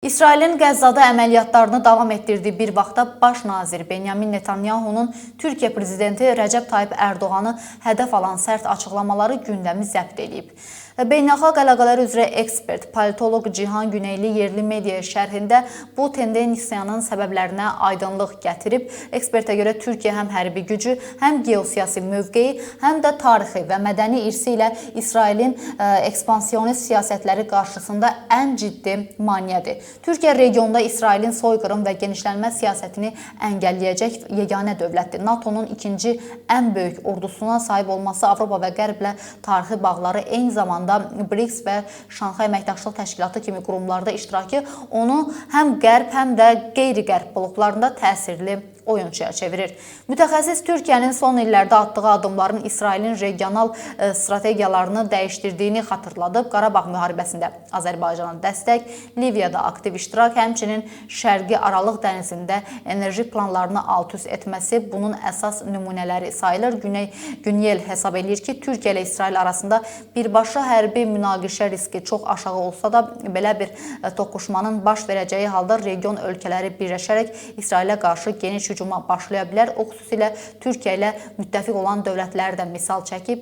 İsrailin Qəzzada əməliyyatlarını davam etdirdiyi bir vaxtda Baş nazir Benyamin Netanyahunun Türkiyə prezidenti Rəcəb Tayyip Ərdoğanı hədəf alan sərt açıqlamaları gündəmi zəbt edib. Beynəlxalq əlaqələr üzrə ekspert, politoloq Cihan Güneyli yerli mediaya şərhində bu tendensiyanın səbəblərinə aydınlıq gətirib. Ekspertə görə Türkiyə həm hərbi gücü, həm geosiyasi mövqeyi, həm də tarixi və mədəni irsi ilə İsrailin ekspansionist siyasətləri qarşısında ən ciddi maneədir. Türkiyə regionda İsrailin soyqırım və genişlənmə siyasətini əngəlləyəcək yeganə dövlətdir. NATO-nun ikinci ən böyük ordusuna sahib olması, Avropa və Qərblə tarixi bağları, eyni zamanda BRICS və Şanxay Əməkdaşlıq Təşkilatı kimi qurumlarda iştirakı onu həm Qərb, həm də qeyri-Qərb bloklarında təsirli oyunçuya çevirir. Mütəxəssis Türkiyənin son illərdə atdığı addımların İsrailin regional strategiyalarını dəyişdirdiyini xatırladıb. Qarabağ müharibəsində Azərbaycana dəstək, Liviyada aktiv iştirak, həmçinin Şərqi Aralıq dənizində enerji planlarını alt-üst etməsi bunun əsas nümunələri sayılır. Günyel hesab edir ki, Türkiyə ilə İsrail arasında birbaşa hərbi münaqişə riski çox aşağı olsa da, belə bir toqquşmanın baş verəcəyi halda region ölkələri birləşərək İsrailə qarşı geniş hücuma başlaya bilər. O xüsusilə Türkiyə ilə müttəfiq olan dövlətləri də misal çəkib.